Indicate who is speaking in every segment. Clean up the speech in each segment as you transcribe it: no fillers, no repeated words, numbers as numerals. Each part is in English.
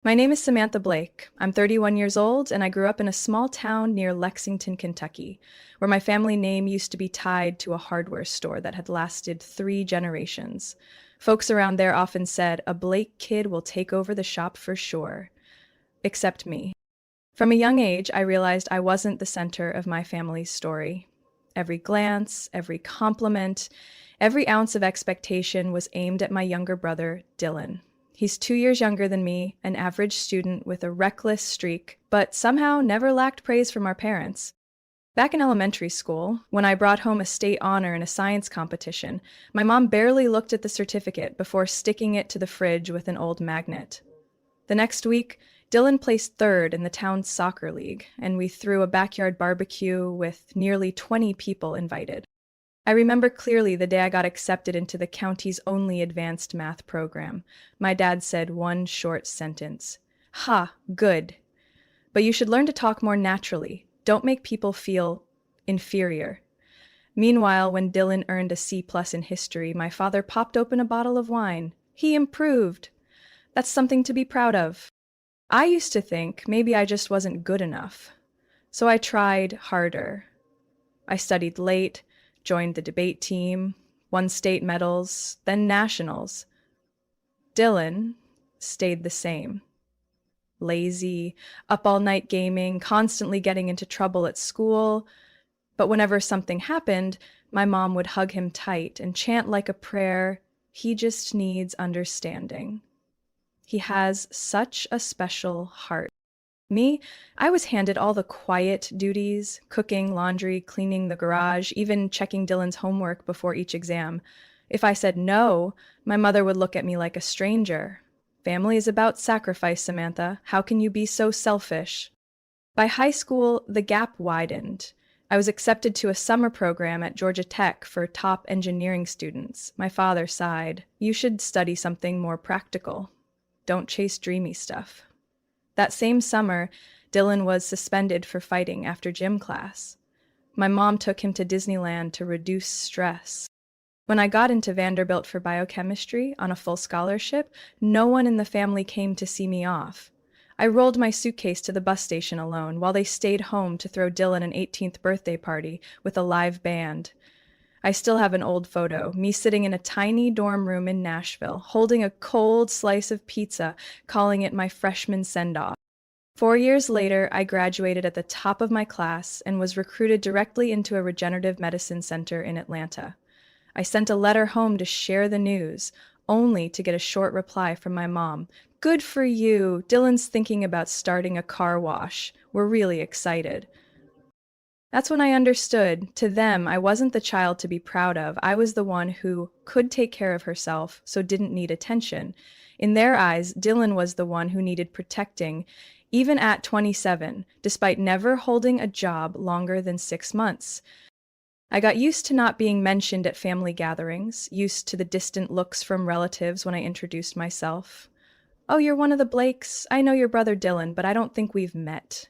Speaker 1: My name is Samantha Blake. I'm 31 years old, and I grew up in a small town near Lexington, Kentucky, where my family name used to be tied to a hardware store that had lasted 3 generations. Folks around there often said, a Blake kid will take over the shop for sure. Except me. From a young age, I realized I wasn't the center of my family's story. Every glance, every compliment, every ounce of expectation was aimed at my younger brother, Dylan. He's 2 years younger than me, an average student with a reckless streak, but somehow never lacked praise from our parents. Back in elementary school, when I brought home a state honor in a science competition, my mom barely looked at the certificate before sticking it to the fridge with an old magnet. The next week, Dylan placed third in the town's soccer league, and we threw a backyard barbecue with nearly 20 people invited. I remember clearly the day I got accepted into the county's only advanced math program. My dad said one short sentence. Ha, good. But you should learn to talk more naturally. Don't make people feel inferior. Meanwhile, when Dylan earned a C+ in history, my father popped open a bottle of wine. He improved. That's something to be proud of. I used to think maybe I just wasn't good enough. So I tried harder. I studied late, joined the debate team, won state medals, then nationals. Dylan stayed the same. Lazy, up all night gaming, constantly getting into trouble at school. But whenever something happened, my mom would hug him tight and chant like a prayer, "He just needs understanding." He has such a special heart. Me, I was handed all the quiet duties, cooking, laundry, cleaning the garage, even checking Dylan's homework before each exam. If I said no, my mother would look at me like a stranger. Family is about sacrifice, Samantha. How can you be so selfish? By high school, the gap widened. I was accepted to a summer program at Georgia Tech for top engineering students. My father sighed. You should study something more practical. Don't chase dreamy stuff. That same summer, Dylan was suspended for fighting after gym class. My mom took him to Disneyland to reduce stress. When I got into Vanderbilt for biochemistry on a full scholarship, no one in the family came to see me off. I rolled my suitcase to the bus station alone while they stayed home to throw Dylan an 18th birthday party with a live band. I still have an old photo, me sitting in a tiny dorm room in Nashville, holding a cold slice of pizza, calling it my freshman send-off. 4 years later, I graduated at the top of my class and was recruited directly into a regenerative medicine center in Atlanta. I sent a letter home to share the news, only to get a short reply from my mom. Good for you. Dylan's thinking about starting a car wash. We're really excited. That's when I understood. To them, I wasn't the child to be proud of. I was the one who could take care of herself, so didn't need attention. In their eyes, Dylan was the one who needed protecting, even at 27, despite never holding a job longer than 6 months. I got used to not being mentioned at family gatherings, used to the distant looks from relatives when I introduced myself. Oh, you're one of the Blakes. I know your brother Dylan, but I don't think we've met.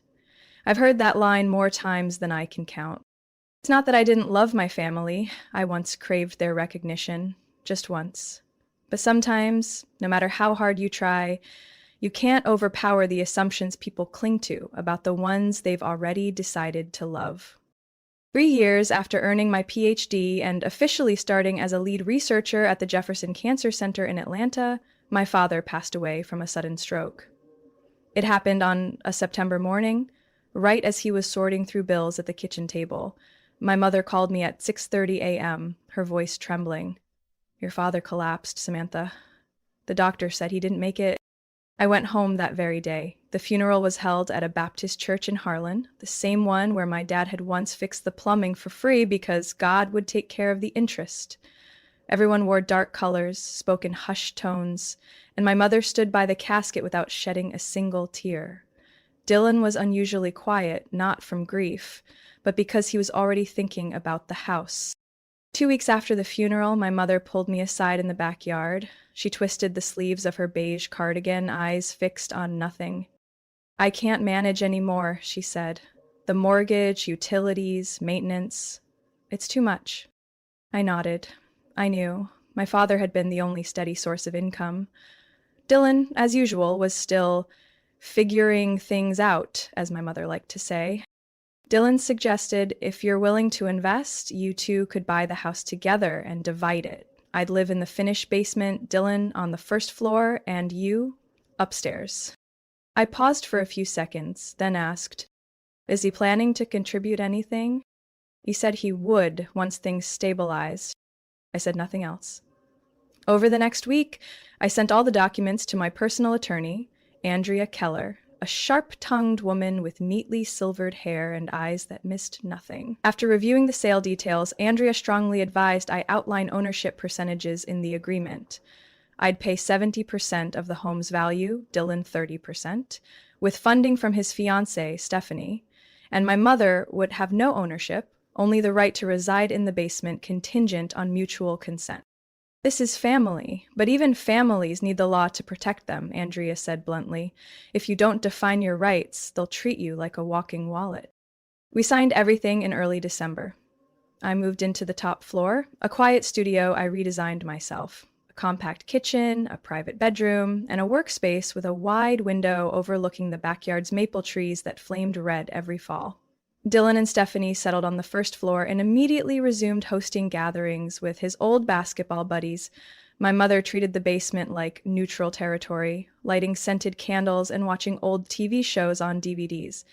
Speaker 1: I've heard that line more times than I can count. It's not that I didn't love my family. I once craved their recognition, just once. But sometimes, no matter how hard you try, you can't overpower the assumptions people cling to about the ones they've already decided to love. 3 years after earning my PhD and officially starting as a lead researcher at the Jefferson Cancer Center in Atlanta, my father passed away from a sudden stroke. It happened on a September morning, right as he was sorting through bills at the kitchen table. My mother called me at 6:30 a.m., her voice trembling. Your father collapsed, Samantha. The doctor said he didn't make it. I went home that very day. The funeral was held at a Baptist church in Harlan, the same one where my dad had once fixed the plumbing for free because God would take care of the interest. Everyone wore dark colors, spoke in hushed tones, and my mother stood by the casket without shedding a single tear. Dylan was unusually quiet, not from grief, but because he was already thinking about the house. 2 weeks after the funeral, my mother pulled me aside in the backyard. She twisted the sleeves of her beige cardigan, eyes fixed on nothing. I can't manage anymore, she said. The mortgage, utilities, maintenance. It's too much. I nodded. I knew. My father had been the only steady source of income. Dylan, as usual, was still figuring things out, as my mother liked to say. Dylan suggested if you're willing to invest, you two could buy the house together and divide it. I'd live in the finished basement, Dylan on the first floor, and you upstairs. I paused for a few seconds, then asked, "Is he planning to contribute anything?" He said he would once things stabilized. I said nothing else. Over the next week, I sent all the documents to my personal attorney, Andrea Keller, a sharp-tongued woman with neatly silvered hair and eyes that missed nothing. After reviewing the sale details, Andrea strongly advised I outline ownership percentages in the agreement. I'd pay 70% of the home's value, Dylan 30%, with funding from his fiancée, Stephanie, and my mother would have no ownership, only the right to reside in the basement contingent on mutual consent. "This is family, but even families need the law to protect them," Andrea said bluntly. "If you don't define your rights, they'll treat you like a walking wallet." We signed everything in early December. I moved into the top floor, a quiet studio I redesigned myself. A compact kitchen, a private bedroom, and a workspace with a wide window overlooking the backyard's maple trees that flamed red every fall. Dylan and Stephanie settled on the first floor and immediately resumed hosting gatherings with his old basketball buddies. My mother treated the basement like neutral territory, lighting scented candles and watching old TV shows on DVDs.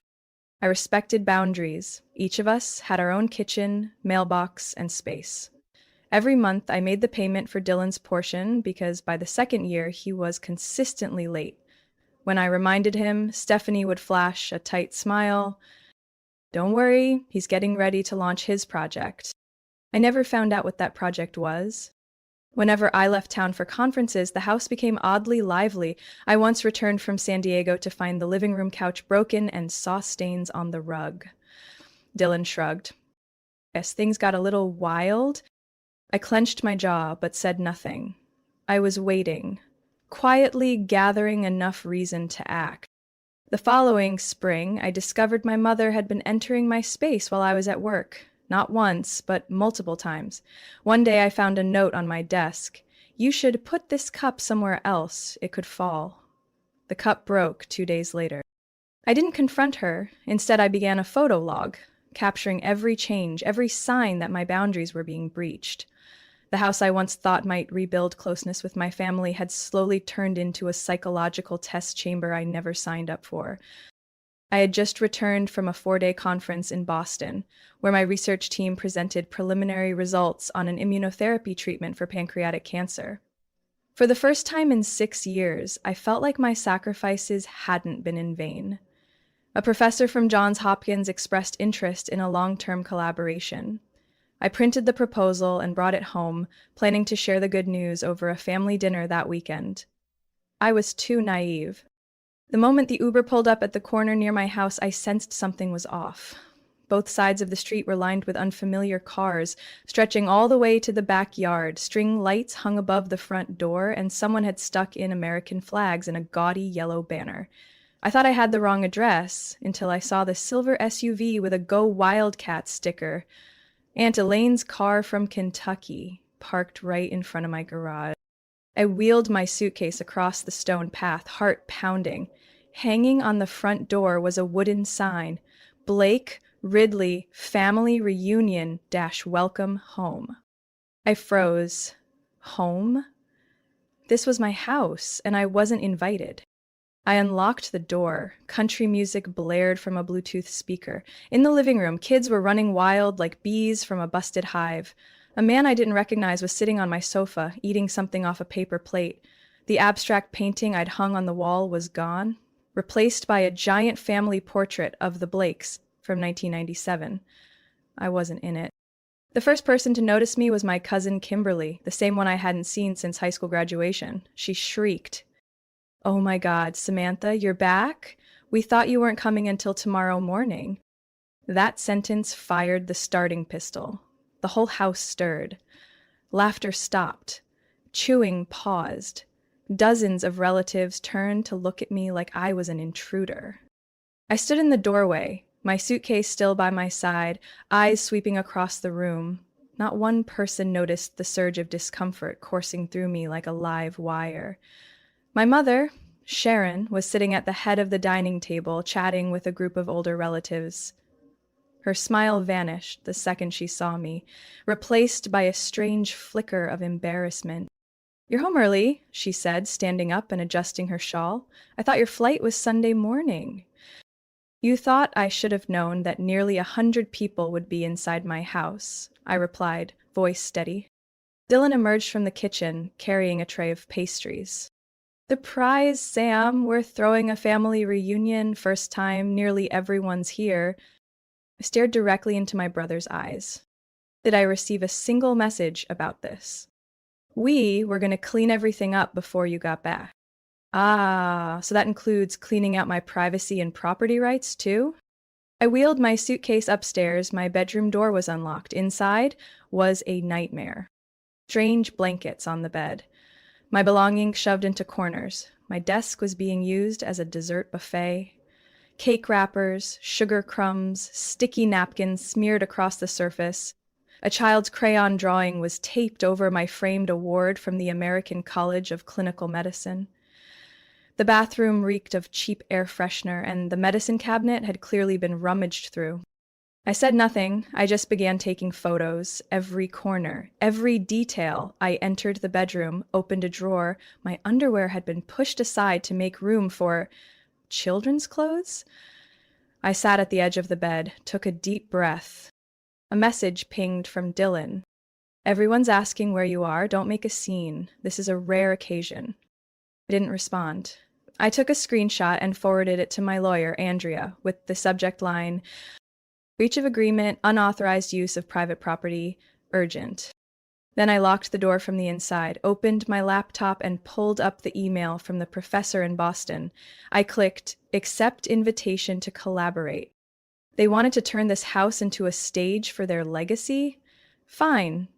Speaker 1: I respected boundaries. Each of us had our own kitchen, mailbox, and space. Every month, I made the payment for Dylan's portion because by the second year, he was consistently late. When I reminded him, Stephanie would flash a tight smile. "Don't worry, he's getting ready to launch his project." I never found out what that project was. Whenever I left town for conferences, the house became oddly lively. I once returned from San Diego to find the living room couch broken and sauce stains on the rug. Dylan shrugged. Yes, things got a little wild. I clenched my jaw, but said nothing. I was waiting, quietly gathering enough reason to act. The following spring, I discovered my mother had been entering my space while I was at work. Not once, but multiple times. One day I found a note on my desk. "You should put this cup somewhere else. It could fall." The cup broke 2 days later. I didn't confront her. Instead, I began a photo log, capturing every change, every sign that my boundaries were being breached. The house I once thought might rebuild closeness with my family had slowly turned into a psychological test chamber I never signed up for. I had just returned from a 4-day conference in Boston, where my research team presented preliminary results on an immunotherapy treatment for pancreatic cancer. For the first time in 6 years, I felt like my sacrifices hadn't been in vain. A professor from Johns Hopkins expressed interest in a long-term collaboration. I printed the proposal and brought it home, planning to share the good news over a family dinner that weekend. I was too naive. The moment the Uber pulled up at the corner near my house, I sensed something was off. Both sides of the street were lined with unfamiliar cars, stretching all the way to the backyard. String lights hung above the front door, and someone had stuck in American flags in a gaudy yellow banner. I thought I had the wrong address until I saw the silver SUV with a Go Wildcats sticker. Aunt Elaine's car from Kentucky, parked right in front of my garage. I wheeled my suitcase across the stone path, heart pounding. Hanging on the front door was a wooden sign, "Blake Ridley Family Reunion - Welcome Home." I froze. Home? This was my house, and I wasn't invited. I unlocked the door. Country music blared from a Bluetooth speaker. In the living room, kids were running wild like bees from a busted hive. A man I didn't recognize was sitting on my sofa, eating something off a paper plate. The abstract painting I'd hung on the wall was gone, replaced by a giant family portrait of the Blakes from 1997. I wasn't in it. The first person to notice me was my cousin Kimberly, the same one I hadn't seen since high school graduation. She shrieked, "Oh my God, Samantha, you're back? We thought you weren't coming until tomorrow morning." That sentence fired the starting pistol. The whole house stirred. Laughter stopped. Chewing paused. Dozens of relatives turned to look at me like I was an intruder. I stood in the doorway, my suitcase still by my side, eyes sweeping across the room. Not one person noticed the surge of discomfort coursing through me like a live wire. My mother, Sharon, was sitting at the head of the dining table, chatting with a group of older relatives. Her smile vanished the second she saw me, replaced by a strange flicker of embarrassment. "You're home early," she said, standing up and adjusting her shawl. "I thought your flight was Sunday morning." "You thought I should have known that nearly 100 people would be inside my house," I replied, voice steady. Dylan emerged from the kitchen, carrying a tray of pastries. "Surprise, Sam! We're throwing a family reunion, first time nearly everyone's here." I stared directly into my brother's eyes. Did I receive a single message about this? "We were going to clean everything up before you got back." Ah, so that includes cleaning out my privacy and property rights, too? I wheeled my suitcase upstairs. My bedroom door was unlocked. Inside was a nightmare. Strange blankets on the bed. My belongings shoved into corners. My desk was being used as a dessert buffet. Cake wrappers, sugar crumbs, sticky napkins smeared across the surface. A child's crayon drawing was taped over my framed award from the American College of Clinical Medicine. The bathroom reeked of cheap air freshener, and the medicine cabinet had clearly been rummaged through. I said nothing. I just began taking photos. Every corner, every detail. I entered the bedroom, opened a drawer. My underwear had been pushed aside to make room for children's clothes. I sat at the edge of the bed, took a deep breath. A message pinged from Dylan. "Everyone's asking where you are. Don't make a scene. This is a rare occasion." I didn't respond. I took a screenshot and forwarded it to my lawyer, Andrea, with the subject line, "Breach of agreement, unauthorized use of private property, urgent." Then I locked the door from the inside, opened my laptop, and pulled up the email from the professor in Boston. I clicked, "Accept invitation to collaborate." They wanted to turn this house into a stage for their legacy? Fine,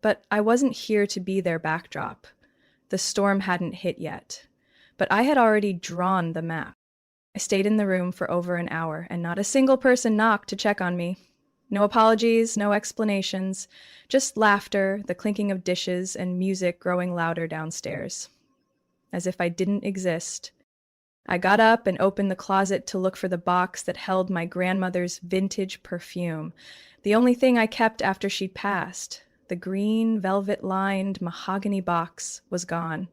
Speaker 1: but I wasn't here to be their backdrop. The storm hadn't hit yet, but I had already drawn the map. I stayed in the room for over an hour, and not a single person knocked to check on me. No apologies, no explanations, just laughter, the clinking of dishes, and music growing louder downstairs. As if I didn't exist. I got up and opened the closet to look for the box that held my grandmother's vintage perfume, the only thing I kept after she'd passed. The green, velvet-lined mahogany box was gone.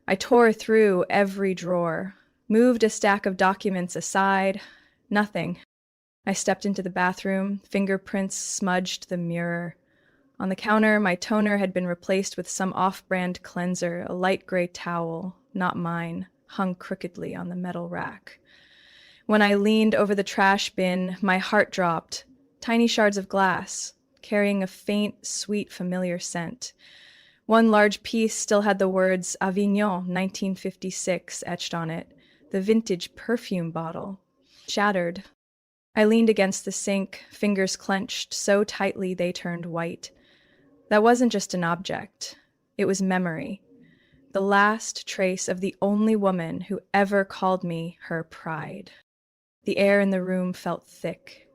Speaker 1: I tore through every drawer, moved a stack of documents aside. Nothing. I stepped into the bathroom. Fingerprints smudged the mirror. On the counter, my toner had been replaced with some off-brand cleanser, a light gray towel, not mine, hung crookedly on the metal rack. When I leaned over the trash bin, my heart dropped. Tiny shards of glass, carrying a faint, sweet, familiar scent. One large piece still had the words Avignon 1956 etched on it, the vintage perfume bottle. Shattered. I leaned against the sink, fingers clenched so tightly they turned white. That wasn't just an object. It was memory. The last trace of the only woman who ever called me her pride. The air in the room felt thick.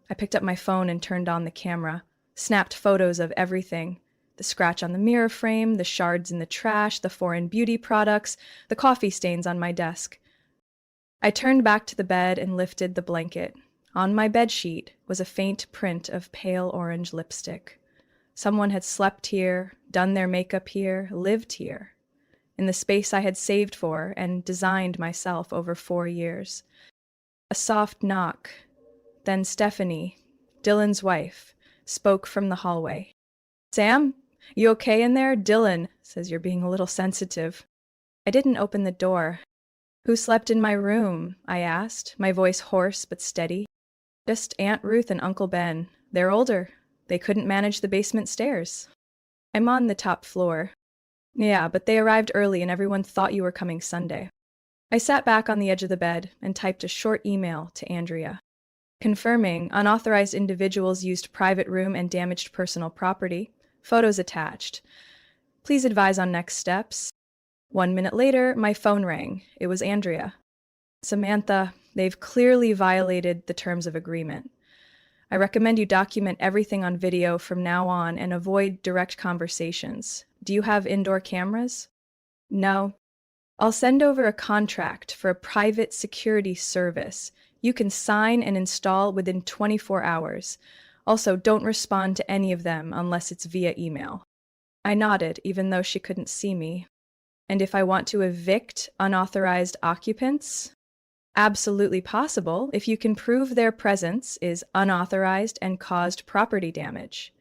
Speaker 1: I picked up my phone and turned on the camera, snapped photos of everything. The scratch on the mirror frame, the shards in the trash, the foreign beauty products, the coffee stains on my desk. I turned back to the bed and lifted the blanket. On my bedsheet was a faint print of pale orange lipstick. Someone had slept here, done their makeup here, lived here. In the space I had saved for and designed myself over 4 years. A soft knock. Then Stephanie, Dylan's wife, spoke from the hallway. "Sam, you okay in there? Dylan says you're being a little sensitive." I didn't open the door. "Who slept in my room?" I asked, my voice hoarse but steady. "Just Aunt Ruth and Uncle Ben. They're older. They couldn't manage the basement stairs." "I'm on the top floor." "Yeah, but they arrived early and everyone thought you were coming Sunday." I sat back on the edge of the bed and typed a short email to Andrea, confirming unauthorized individuals used private room and damaged personal property. Photos attached. Please advise on next steps. 1 minute later, my phone rang. It was Andrea. "Samantha, they've clearly violated the terms of agreement. I recommend you document everything on video from now on and avoid direct conversations. Do you have indoor cameras?" "No." I'll send over a contract for a private security service. You can sign and install within 24 hours. Also, don't respond to any of them unless it's via email. I nodded, even though she couldn't see me. And if I want to evict unauthorized occupants? Absolutely possible if you can prove their presence is unauthorized and caused property damage.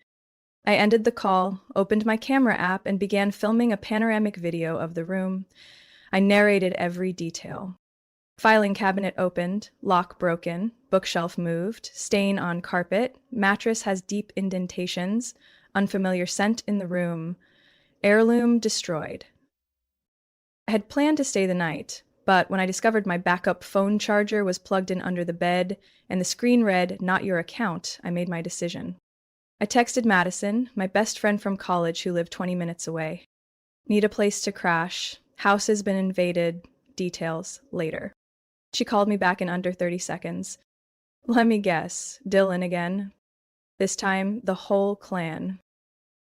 Speaker 1: I ended the call, opened my camera app, and began filming a panoramic video of the room. I narrated every detail. Filing cabinet opened, lock broken, bookshelf moved, stain on carpet, mattress has deep indentations, unfamiliar scent in the room, heirloom destroyed. I had planned to stay the night, but when I discovered my backup phone charger was plugged in under the bed and the screen read, "Not your account," I made my decision. I texted Madison, my best friend from college who lived 20 minutes away. Need a place to crash. House has been invaded. Details later. She called me back in under 30 seconds. Let me guess, Dylan again. This time, the whole clan.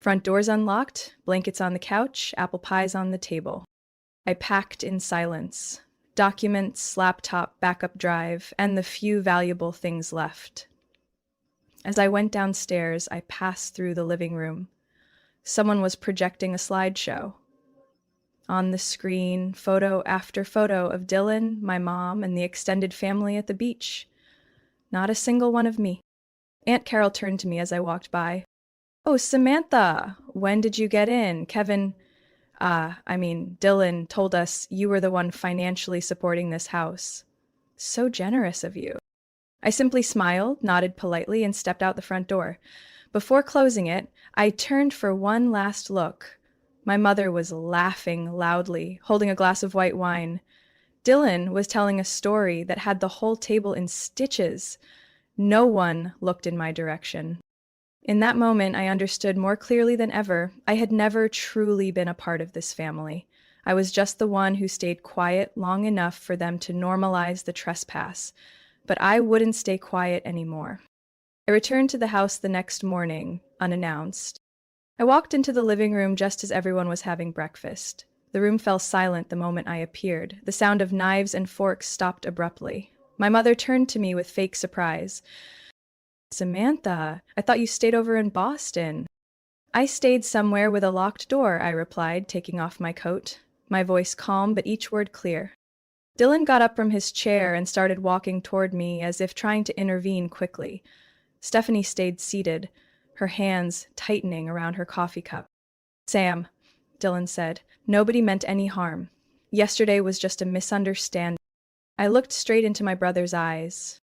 Speaker 1: Front doors unlocked, blankets on the couch, apple pies on the table. I packed in silence. Documents, laptop, backup drive, and the few valuable things left. As I went downstairs, I passed through the living room. Someone was projecting a slideshow. On the screen, photo after photo of Dylan, my mom, and the extended family at the beach. Not a single one of me. Aunt Carol turned to me as I walked by. "Oh, Samantha, when did you get in? Dylan told us you were the one financially supporting this house. So generous of you." I simply smiled, nodded politely, and stepped out the front door. Before closing it, I turned for one last look. My mother was laughing loudly, holding a glass of white wine. Dylan was telling a story that had the whole table in stitches. No one looked in my direction. In that moment, I understood more clearly than ever I had never truly been a part of this family. I was just the one who stayed quiet long enough for them to normalize the trespass. But I wouldn't stay quiet anymore. I returned to the house the next morning, unannounced. I walked into the living room just as everyone was having breakfast. The room fell silent the moment I appeared. The sound of knives and forks stopped abruptly. My mother turned to me with fake surprise. "Samantha, I thought you stayed over in Boston." "I stayed somewhere with a locked door," I replied, taking off my coat, my voice calm but each word clear. Dylan got up from his chair and started walking toward me as if trying to intervene quickly. Stephanie stayed seated, her hands tightening around her coffee cup. "Sam," Dylan said, "nobody meant any harm. Yesterday was just a misunderstanding." I looked straight into my brother's eyes.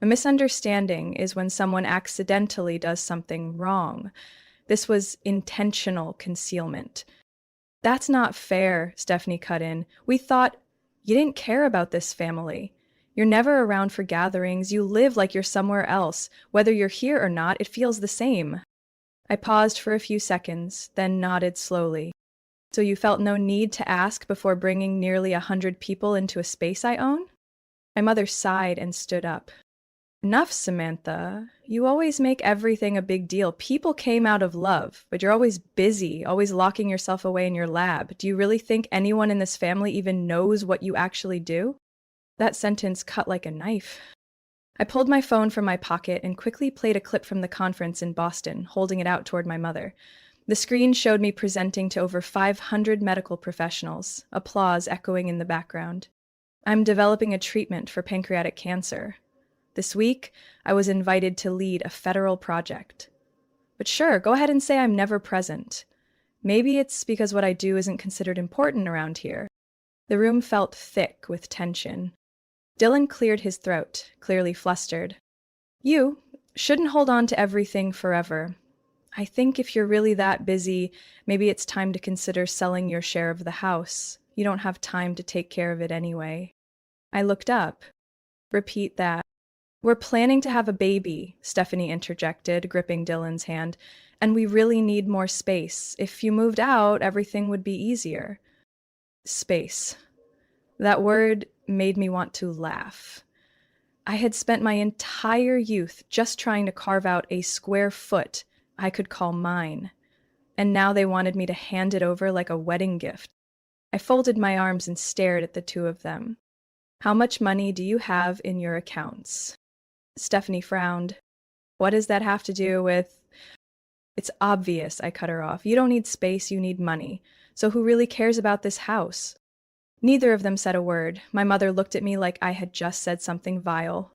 Speaker 1: A misunderstanding is when someone accidentally does something wrong. This was intentional concealment. "That's not fair," Stephanie cut in. "We thought you didn't care about this family. You're never around for gatherings. You live like you're somewhere else. Whether you're here or not, it feels the same." I paused for a few seconds, then nodded slowly. "So you felt no need to ask before bringing nearly 100 people into a space I own?" My mother sighed and stood up. "Enough, Samantha. You always make everything a big deal. People came out of love, but you're always busy, always locking yourself away in your lab. Do you really think anyone in this family even knows what you actually do?" That sentence cut like a knife. I pulled my phone from my pocket and quickly played a clip from the conference in Boston, holding it out toward my mother. The screen showed me presenting to over 500 medical professionals, applause echoing in the background. "I'm developing a treatment for pancreatic cancer. This week, I was invited to lead a federal project." But sure, go ahead and say I'm never present. Maybe it's because what I do isn't considered important around here. The room felt thick with tension. Dylan cleared his throat, clearly flustered. "You shouldn't hold on to everything forever. I think if you're really that busy, maybe it's time to consider selling your share of the house. You don't have time to take care of it anyway." I looked up. "Repeat that." "We're planning to have a baby," Stephanie interjected, gripping Dylan's hand, "and we really need more space. If you moved out, everything would be easier." Space. That word made me want to laugh. I had spent my entire youth just trying to carve out a square foot I could call mine, and now they wanted me to hand it over like a wedding gift. I folded my arms and stared at the two of them. How much money do you have in your accounts? Stephanie frowned. What does that have to do with? It's obvious, I cut her off. You don't need space, you need money. So who really cares about this house? Neither of them said a word. My mother looked at me like I had just said something vile.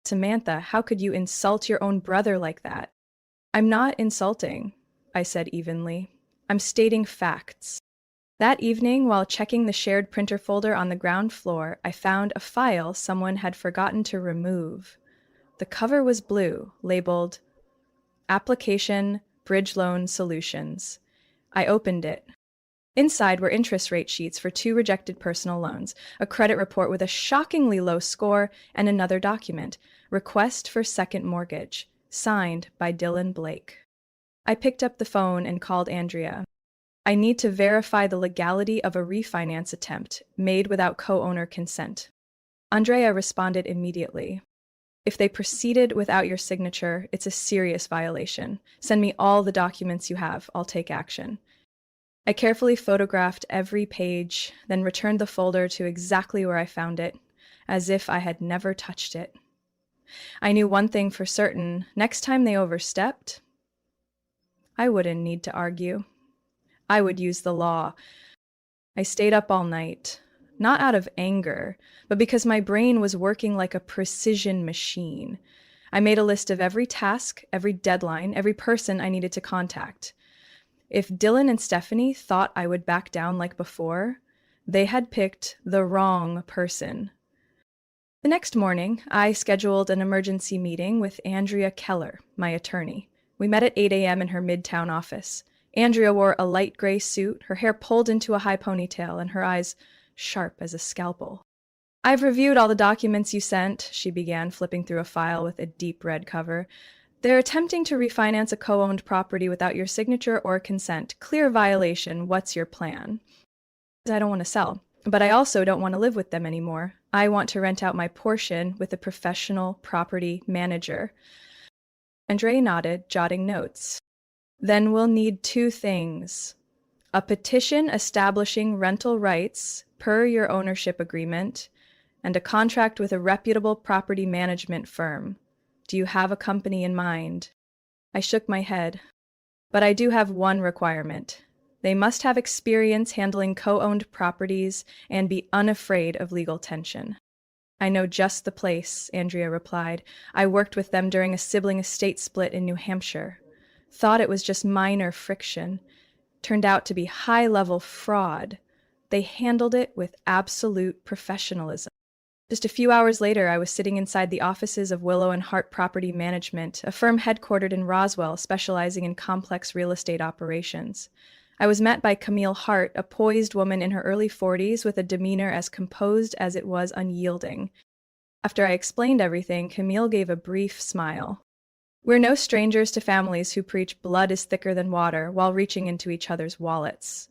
Speaker 1: Samantha, how could you insult your own brother like that? I'm not insulting, I said evenly. I'm stating facts. That evening, while checking the shared printer folder on the ground floor, I found a file someone had forgotten to remove. The cover was blue, labeled Application Bridge Loan Solutions. I opened it. Inside were interest rate sheets for 2 rejected personal loans, a credit report with a shockingly low score, and another document, Request for Second Mortgage, signed by Dylan Blake. I picked up the phone and called Andrea. I need to verify the legality of a refinance attempt made without co-owner consent. Andrea responded immediately. If they proceeded without your signature, it's a serious violation. Send me all the documents you have. I'll take action. I carefully photographed every page, then returned the folder to exactly where I found it, as if I had never touched it. I knew one thing for certain. Next time they overstepped, I wouldn't need to argue. I would use the law. I stayed up all night, not out of anger, but because my brain was working like a precision machine. I made a list of every task, every deadline, every person I needed to contact. If Dylan and Stephanie thought I would back down like before, they had picked the wrong person. The next morning, I scheduled an emergency meeting with Andrea Keller, my attorney. We met at 8 a.m. in her midtown office. Andrea wore a light gray suit, her hair pulled into a high ponytail, and her eyes sharp as a scalpel. I've reviewed all the documents you sent, she began, flipping through a file with a deep red cover. They're attempting to refinance a co-owned property without your signature or consent. Clear violation. What's your plan? I don't want to sell, but I also don't want to live with them anymore. I want to rent out my portion with a professional property manager. Andrea nodded, jotting notes. Then we'll need 2 things. A petition establishing rental rights per your ownership agreement, and a contract with a reputable property management firm. Do you have a company in mind? I shook my head. But I do have one requirement. They must have experience handling co-owned properties and be unafraid of legal tension. I know just the place, Andrea replied. I worked with them during a sibling estate split in New Hampshire. Thought it was just minor friction. Turned out to be high-level fraud. They handled it with absolute professionalism. Just a few hours later, I was sitting inside the offices of Willow and Hart Property Management, a firm headquartered in Roswell specializing in complex real estate operations. I was met by Camille Hart, a poised woman in her early 40s with a demeanor as composed as it was unyielding. After I explained everything, Camille gave a brief smile. We're no strangers to families who preach blood is thicker than water while reaching into each other's wallets.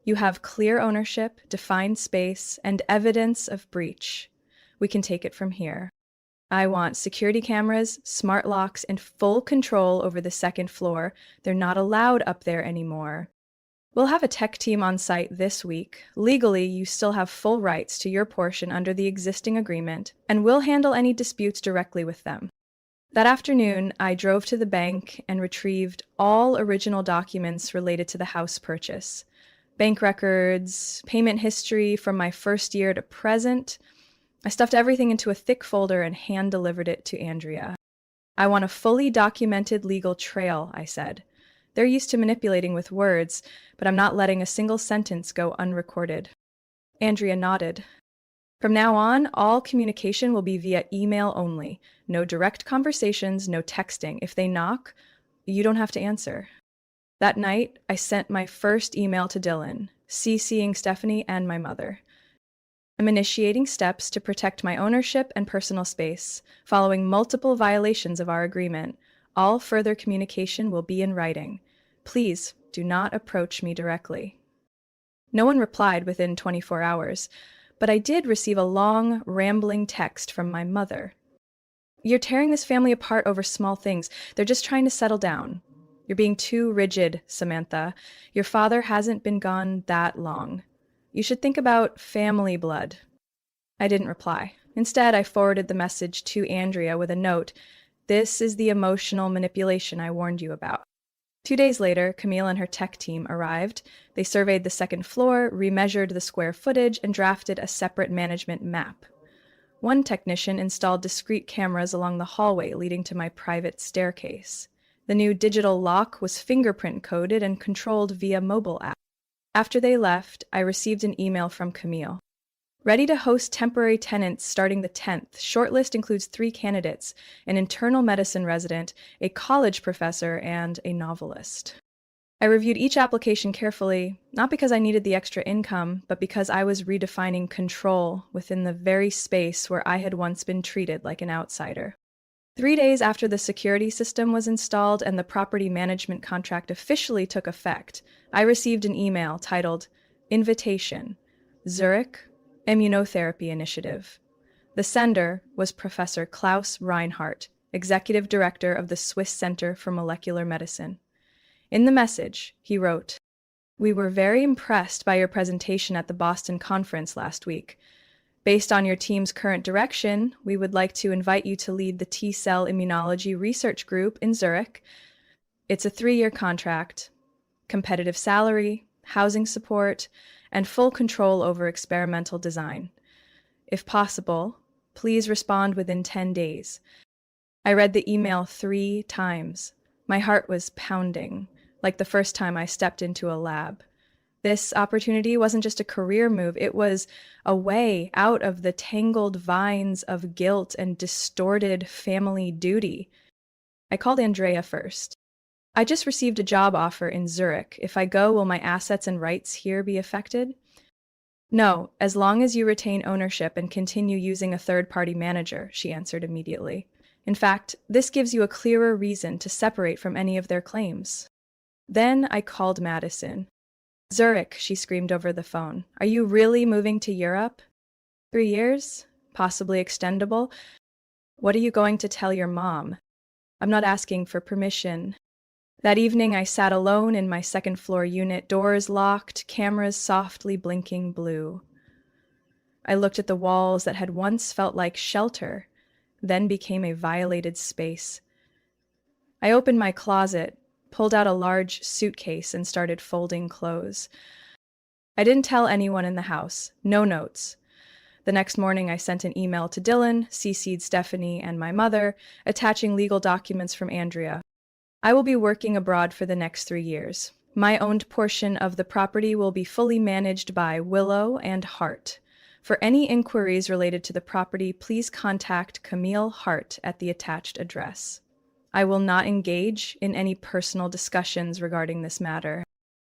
Speaker 1: You have clear ownership, defined space, and evidence of breach. We can take it from here. I want security cameras, smart locks, and full control over the second floor. They're not allowed up there anymore. We'll have a tech team on site this week. Legally, you still have full rights to your portion under the existing agreement, and we'll handle any disputes directly with them. That afternoon, I drove to the bank and retrieved all original documents related to the house purchase. Bank records, payment history from my first year to present. I stuffed everything into a thick folder and hand-delivered it to Andrea. I want a fully documented legal trail, I said. They're used to manipulating with words, but I'm not letting a single sentence go unrecorded. Andrea nodded. From now on, all communication will be via email only. No direct conversations, no texting. If they knock, you don't have to answer. That night, I sent my first email to Dylan, CCing Stephanie and my mother. I'm initiating steps to protect my ownership and personal space, following multiple violations of our agreement. All further communication will be in writing. Please do not approach me directly. No one replied within 24 hours, but I did receive a long, rambling text from my mother. You're tearing this family apart over small things. They're just trying to settle down. You're being too rigid, Samantha. Your father hasn't been gone that long. You should think about family blood. I didn't reply. Instead, I forwarded the message to Andrea with a note. This is the emotional manipulation I warned you about. 2 days later, Camille and her tech team arrived. They surveyed the second floor, remeasured the square footage, and drafted a separate management map. One technician installed discrete cameras along the hallway leading to my private staircase. The new digital lock was fingerprint coded and controlled via mobile app. After they left, I received an email from Camille. Ready to host temporary tenants starting the 10th. Shortlist includes 3 candidates, an internal medicine resident, a college professor, and a novelist. I reviewed each application carefully, not because I needed the extra income, but because I was redefining control within the very space where I had once been treated like an outsider. 3 days after the security system was installed and the property management contract officially took effect, I received an email titled Invitation, Zurich Immunotherapy Initiative. The sender was Professor Klaus Reinhardt, Executive Director of the Swiss Center for Molecular Medicine. In the message, he wrote, "We were very impressed by your presentation at the Boston conference last week. Based on your team's current direction, we would like to invite you to lead the T-cell immunology research group in Zurich. It's a 3-year contract, competitive salary, housing support, and full control over experimental design. If possible, please respond within 10 days. I read the email 3 times. My heart was pounding, like the first time I stepped into a lab. This opportunity wasn't just a career move, it was a way out of the tangled vines of guilt and distorted family duty. I called Andrea first. I just received a job offer in Zurich. If I go, will my assets and rights here be affected? No, as long as you retain ownership and continue using a third-party manager, she answered immediately. In fact, this gives you a clearer reason to separate from any of their claims. Then I called Madison. Zurich, she screamed over the phone. Are you really moving to Europe? 3 years? Possibly extendable? What are you going to tell your mom? I'm not asking for permission. That evening, I sat alone in my second-floor unit, doors locked, cameras softly blinking blue. I looked at the walls that had once felt like shelter, then became a violated space. I opened my closet, pulled out a large suitcase, and started folding clothes. I didn't tell anyone in the house, no notes. The next morning, I sent an email to Dylan, CC'd Stephanie and my mother, attaching legal documents from Andrea. I will be working abroad for the next 3 years. My owned portion of the property will be fully managed by Willow and Hart. For any inquiries related to the property, please contact Camille Hart at the attached address. I will not engage in any personal discussions regarding this matter.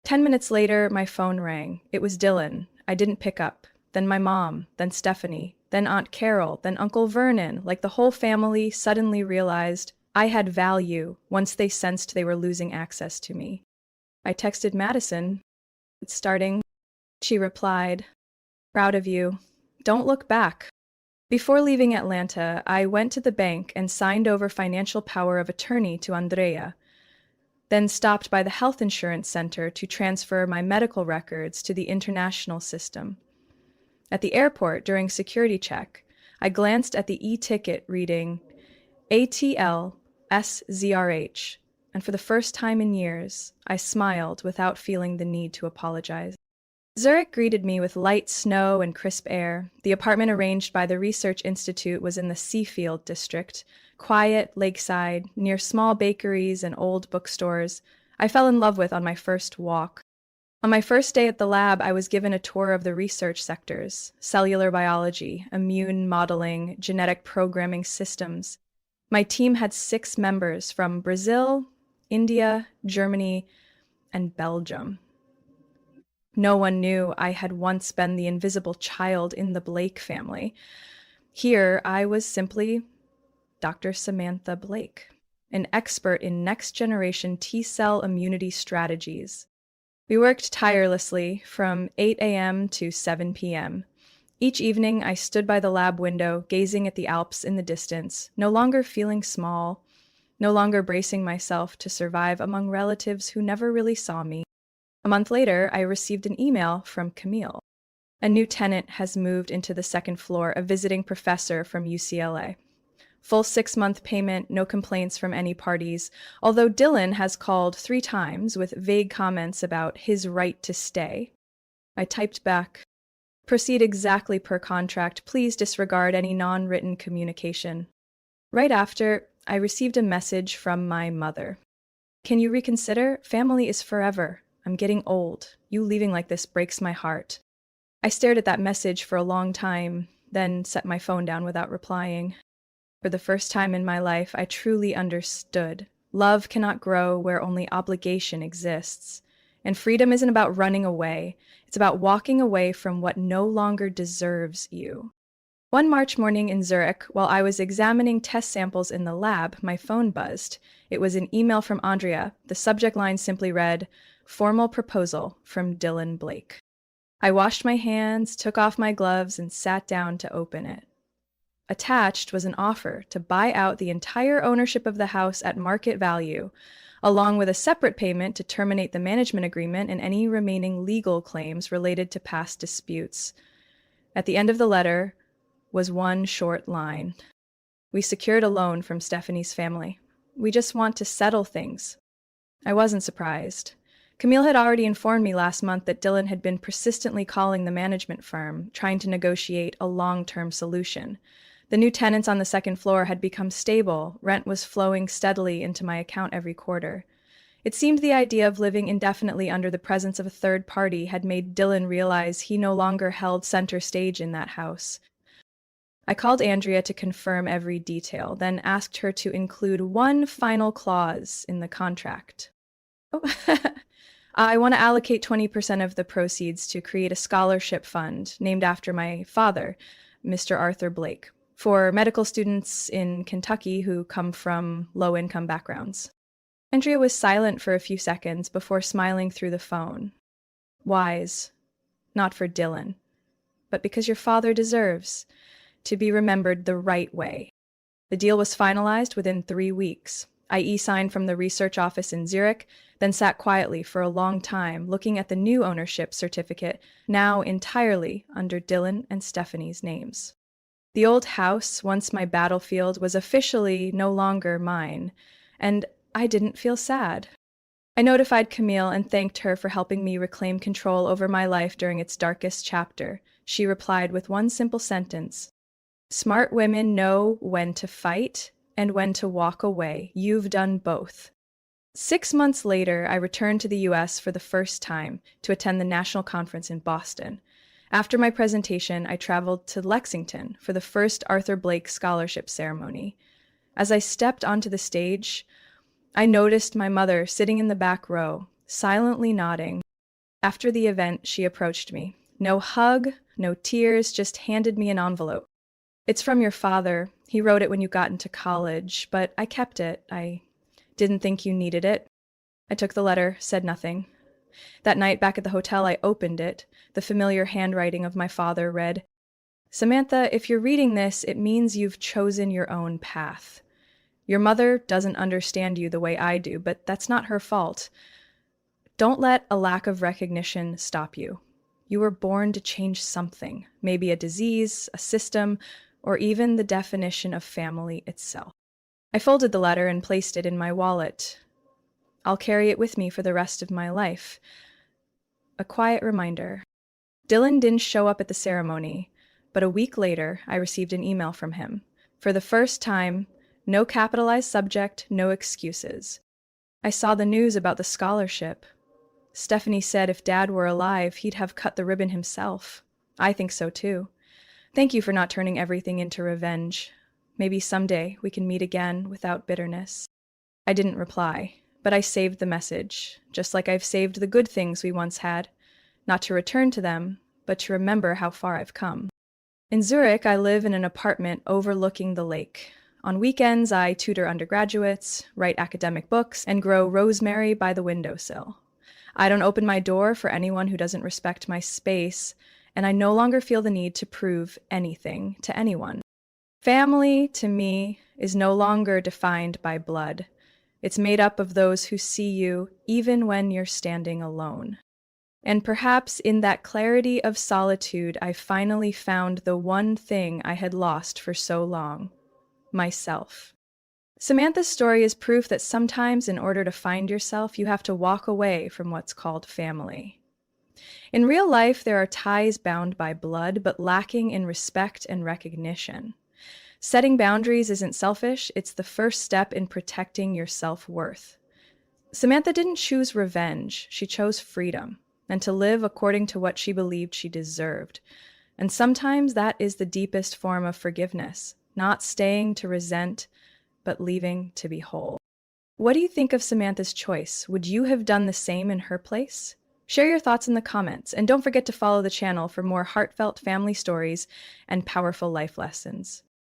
Speaker 1: 10 minutes later, my phone rang. It was Dylan. I didn't pick up. Then my mom, then Stephanie, then Aunt Carol, then Uncle Vernon, like the whole family suddenly realized I had value once they sensed they were losing access to me. I texted Madison. It's starting. She replied, proud of you. Don't look back. Before leaving Atlanta, I went to the bank and signed over financial power of attorney to Andrea, then stopped by the health insurance center to transfer my medical records to the international system. At the airport during security check, I glanced at the e-ticket reading ATL SZRH, and for the first time in years, I smiled without feeling the need to apologize. Zurich greeted me with light snow and crisp air. The apartment arranged by the Research Institute was in the Seafield district, quiet, lakeside, near small bakeries and old bookstores I fell in love with on my first walk. On my first day at the lab, I was given a tour of the research sectors: cellular biology, immune modeling, genetic programming systems. My team had 6 members from Brazil, India, Germany, and Belgium. No one knew I had once been the invisible child in the Blake family. Here, I was simply Dr. Samantha Blake, an expert in next-generation T-cell immunity strategies. We worked tirelessly from 8 a.m. to 7 p.m. Each evening, I stood by the lab window, gazing at the Alps in the distance, no longer feeling small, no longer bracing myself to survive among relatives who never really saw me. A month later, I received an email from Camille. A new tenant has moved into the second floor, a visiting professor from UCLA. Full 6-month payment, no complaints from any parties, although Dylan has called 3 times with vague comments about his right to stay. I typed back, "Proceed exactly per contract. Please disregard any non-written communication." Right after, I received a message from my mother. "Can you reconsider? Family is forever. I'm getting old. You leaving like this breaks my heart." I stared at that message for a long time, then set my phone down without replying. For the first time in my life, I truly understood. Love cannot grow where only obligation exists. And freedom isn't about running away. It's about walking away from what no longer deserves you. One March morning in Zurich, while I was examining test samples in the lab, my phone buzzed. It was an email from Andrea. The subject line simply read, "Formal proposal from Dylan Blake." I washed my hands, took off my gloves, and sat down to open it. Attached was an offer to buy out the entire ownership of the house at market value, along with a separate payment to terminate the management agreement and any remaining legal claims related to past disputes. At the end of the letter was one short line. "We secured a loan from Stephanie's family. We just want to settle things." I wasn't surprised. Camille had already informed me last month that Dylan had been persistently calling the management firm, trying to negotiate a long-term solution. The new tenants on the second floor had become stable. Rent was flowing steadily into my account every quarter. It seemed the idea of living indefinitely under the presence of a third party had made Dylan realize he no longer held center stage in that house. I called Andrea to confirm every detail, then asked her to include one final clause in the contract. Oh, I want to allocate 20% of the proceeds to create a scholarship fund named after my father, Mr. Arthur Blake, for medical students in Kentucky who come from low-income backgrounds. Andrea was silent for a few seconds before smiling through the phone. "Wise, not for Dylan, but because your father deserves to be remembered the right way." The deal was finalized within 3 weeks. I e-signed from the research office in Zurich, then sat quietly for a long time looking at the new ownership certificate, now entirely under Dylan and Stephanie's names. The old house, once my battlefield, was officially no longer mine, and I didn't feel sad. I notified Camille and thanked her for helping me reclaim control over my life during its darkest chapter. She replied with one simple sentence, "Smart women know when to fight and when to walk away. You've done both." 6 months later, I returned to the US for the first time to attend the national conference in Boston. After my presentation, I traveled to Lexington for the first Arthur Blake Scholarship ceremony. As I stepped onto the stage, I noticed my mother sitting in the back row, silently nodding. After the event, she approached me. No hug, no tears, just handed me an envelope. "It's from your father. He wrote it when you got into college, but I kept it. I didn't think you needed it." I took the letter, said nothing. That night back at the hotel, I opened it. The familiar handwriting of my father read, "Samantha, if you're reading this, it means you've chosen your own path. Your mother doesn't understand you the way I do, but that's not her fault. Don't let a lack of recognition stop you. You were born to change something, maybe a disease, a system, or even the definition of family itself." I folded the letter and placed it in my wallet. I'll carry it with me for the rest of my life. A quiet reminder. Dylan didn't show up at the ceremony, but a week later, I received an email from him. For the first time, no capitalized subject, no excuses. I saw the news about the scholarship. Stephanie said if Dad were alive, he'd have cut the ribbon himself. I think so too. Thank you for not turning everything into revenge. Maybe someday we can meet again without bitterness. I didn't reply, but I saved the message, just like I've saved the good things we once had, not to return to them, but to remember how far I've come. In Zurich, I live in an apartment overlooking the lake. On weekends, I tutor undergraduates, write academic books, and grow rosemary by the windowsill. I don't open my door for anyone who doesn't respect my space, and I no longer feel the need to prove anything to anyone. Family, to me, is no longer defined by blood. It's made up of those who see you even when you're standing alone. And perhaps in that clarity of solitude, I finally found the one thing I had lost for so long: myself. Samantha's story is proof that sometimes, in order to find yourself, you have to walk away from what's called family. In real life, there are ties bound by blood, but lacking in respect and recognition. Setting boundaries isn't selfish, it's the first step in protecting your self worth. Samantha didn't choose revenge, she chose freedom, and to live according to what she believed she deserved. And sometimes that is the deepest form of forgiveness, not staying to resent, but leaving to be whole. What do you think of Samantha's choice? Would you have done the same in her place? Share your thoughts in the comments, and don't forget to follow the channel for more heartfelt family stories and powerful life lessons.